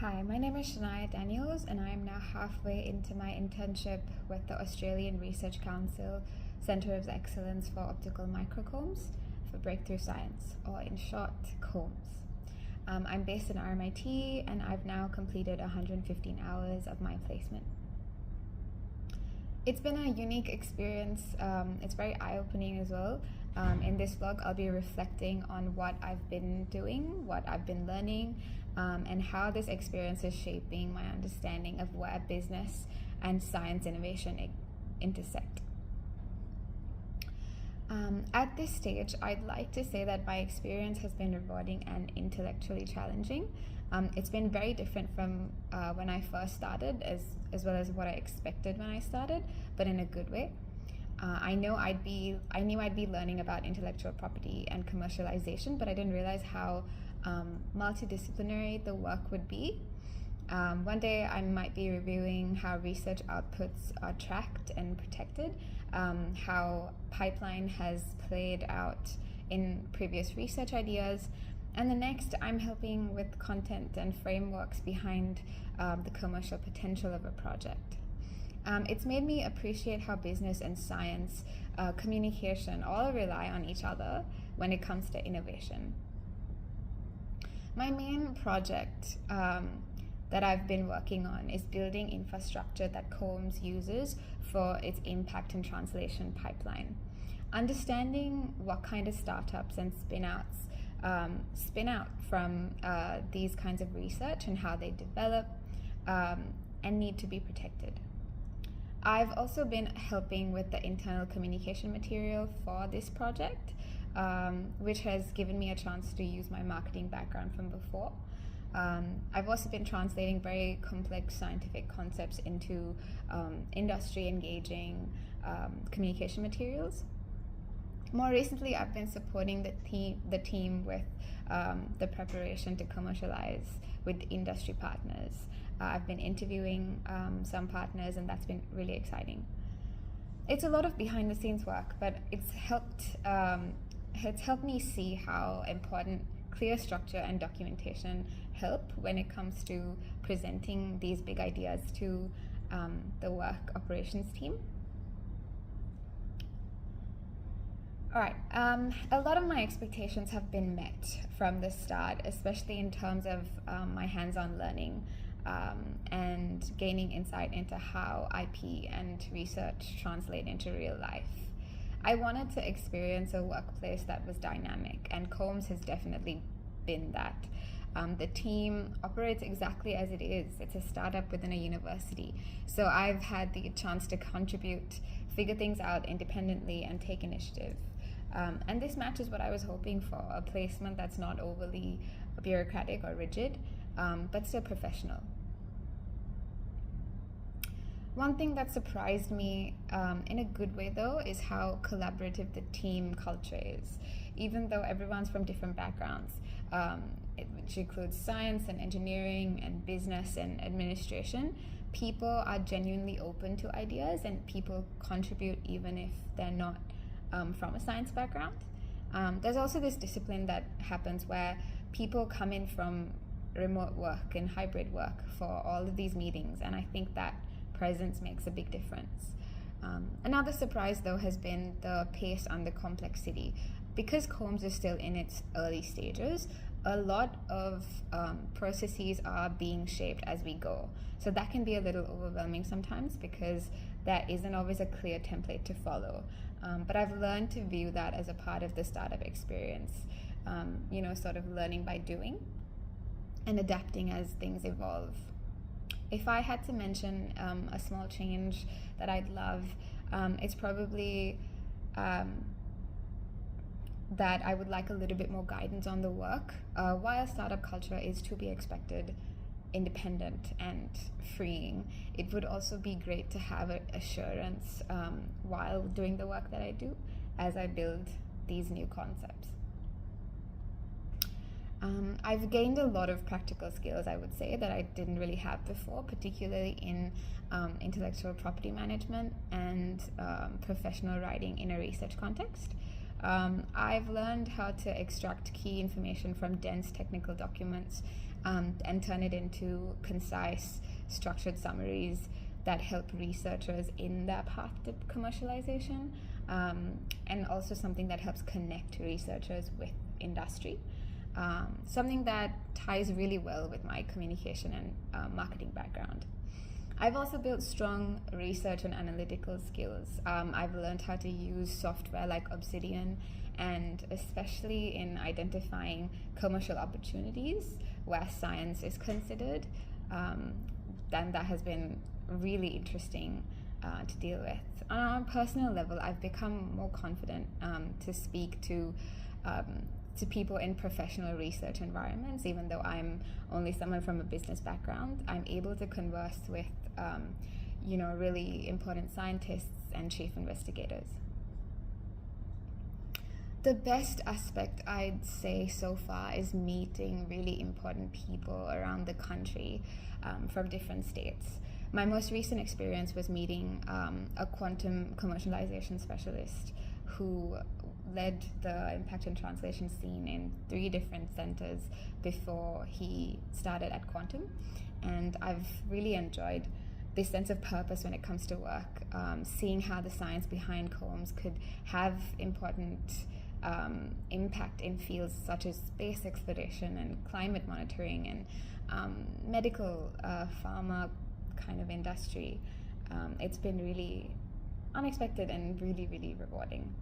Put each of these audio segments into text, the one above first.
Hi, my name is Shenaya Daniels, and I am now halfway into my internship with the Australian Research Council Centre of Excellence for Optical Microcombs for Breakthrough Science, or in short, COMS. I'm based in RMIT, and I've now completed 115 hours of my placement. It's been a unique experience. It's very eye-opening as well. In this vlog, I'll be reflecting on what I've been doing, what I've been learning, and how this experience is shaping my understanding of where business and science innovation intersect. At this stage, I'd like to say that my experience has been rewarding and intellectually challenging. It's been very different from when I first started, as well as what I expected when I started, but in a good way. I knew I'd be learning about intellectual property and commercialization, but I didn't realize how multidisciplinary the work would be. One day I might be reviewing how research outputs are tracked and protected, how pipeline has played out in previous research ideas, and the next I'm helping with content and frameworks behind the commercial potential of a project. It's made me appreciate how business and science, communication all rely on each other when it comes to innovation. My main project that I've been working on is building infrastructure that COMS uses for its impact and translation pipeline. Understanding what kind of startups and spin-outs spin out from these kinds of research and how they develop and need to be protected. I've also been helping with the internal communication material for this project, which has given me a chance to use my marketing background from before. I've also been translating very complex scientific concepts into industry engaging communication materials. More recently, I've been supporting the team with the preparation to commercialize with industry partners. I've been interviewing some partners, and that's been really exciting. It's a lot of behind the scenes work, but it's helped me see how important clear structure and documentation help when it comes to presenting these big ideas to the work operations team. All right, a lot of my expectations have been met from the start, especially in terms of my hands-on learning and gaining insight into how IP and research translate into real life. I wanted to experience a workplace that was dynamic, and COMS has definitely been that. The team operates exactly as it is. It's a startup within a university. So I've had the chance to contribute, figure things out independently, and take initiative. And this matches what I was hoping for, a placement that's not overly bureaucratic or rigid, but still professional. One thing that surprised me in a good way, though, is how collaborative the team culture is. Even though everyone's from different backgrounds, which includes science and engineering and business and administration, people are genuinely open to ideas, and people contribute even if they're not from a science background. There's also this discipline that happens where people come in from remote work and hybrid work for all of these meetings, and I think that presence makes a big difference. Another surprise, though, has been the pace and the complexity. Because COMS is still in its early stages, a lot of processes are being shaped as we go. So that can be a little overwhelming sometimes because there isn't always a clear template to follow. But I've learned to view that as a part of the startup experience, sort of learning by doing and adapting as things evolve. If I had to mention a small change that I'd love, it's probably that I would like a little bit more guidance on the work. While startup culture is to be expected, independent and freeing, it would also be great to have assurance while doing the work that I do as I build these new concepts. I've gained a lot of practical skills, I would say, that I didn't really have before, particularly in intellectual property management and professional writing in a research context. I've learned how to extract key information from dense technical documents and turn it into concise, structured summaries that help researchers in their path to commercialization, and also something that helps connect researchers with industry. Something that ties really well with my communication and marketing background. I've also built strong research and analytical skills. I've learned how to use software like Obsidian, and especially in identifying commercial opportunities where science is considered, then that has been really interesting to deal with. On a personal level, I've become more confident to speak to people in professional research environments. Even though I'm only someone from a business background, I'm able to converse with really important scientists and chief investigators. The best aspect I'd say so far is meeting really important people around the country from different states. My most recent experience was meeting a quantum commercialization specialist who led the impact and translation scene in 3 different centers before he started at Quantum. And I've really enjoyed this sense of purpose when it comes to work, seeing how the science behind combs could have important impact in fields such as space exploration and climate monitoring and medical pharma kind of industry. It's been really unexpected and really, really rewarding.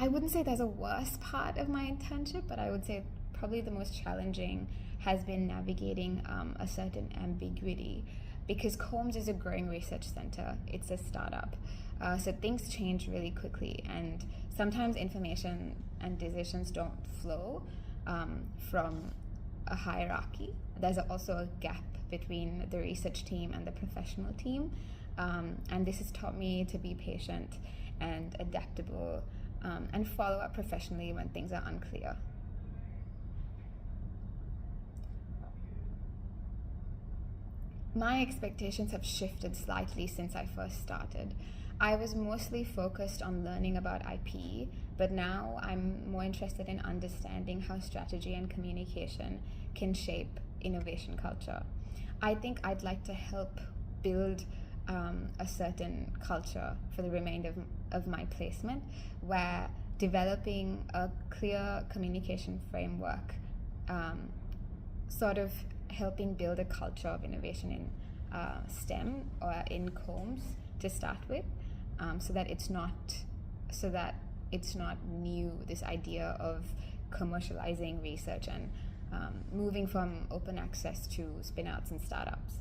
I wouldn't say there's a worst part of my internship, but I would say probably the most challenging has been navigating a certain ambiguity, because Combs is a growing research center. It's a startup. So things change really quickly, and sometimes information and decisions don't flow from a hierarchy. There's also a gap between the research team and the professional team, and this has taught me to be patient and adaptable, and follow up professionally when things are unclear. My expectations have shifted slightly since I first started. I was mostly focused on learning about IP, but now I'm more interested in understanding how strategy and communication can shape innovation culture. I think I'd like to help build a certain culture for the remainder of my placement, where developing a clear communication framework, sort of helping build a culture of innovation in STEM or in Combs to start with, so that it's not new, this idea of commercializing research and moving from open access to spin-outs and startups.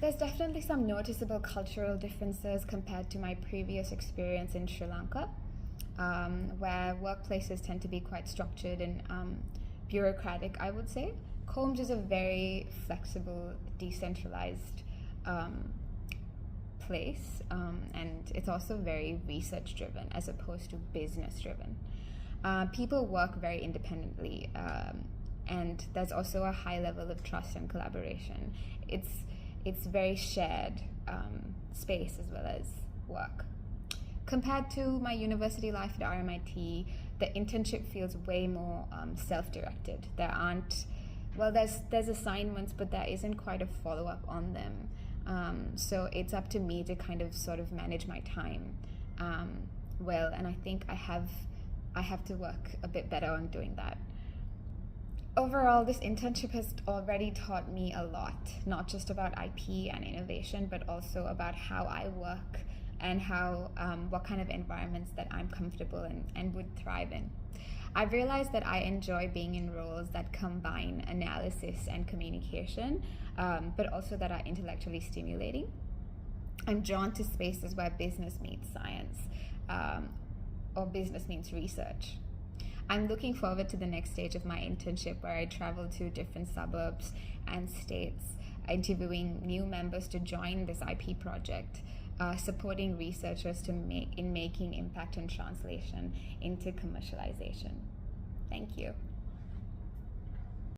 There's definitely some noticeable cultural differences compared to my previous experience in Sri Lanka, where workplaces tend to be quite structured and bureaucratic, I would say. Combs is a very flexible, decentralized place, and it's also very research-driven as opposed to business-driven. People work very independently, and there's also a high level of trust and collaboration. It's very shared space as well as work. Compared to my university life at RMIT, the internship feels way more self-directed. There's assignments, but there isn't quite a follow-up on them. So it's up to me to kind of sort of manage my time well, and I think I have to work a bit better on doing that. Overall, this internship has already taught me a lot, not just about IP and innovation, but also about how I work and how what kind of environments that I'm comfortable in and would thrive in. I've realized that I enjoy being in roles that combine analysis and communication, but also that are intellectually stimulating. I'm drawn to spaces where business meets science, or business meets research. I'm looking forward to the next stage of my internship, where I travel to different suburbs and states, interviewing new members to join this IP project, supporting researchers in making impact and translation into commercialization. Thank you.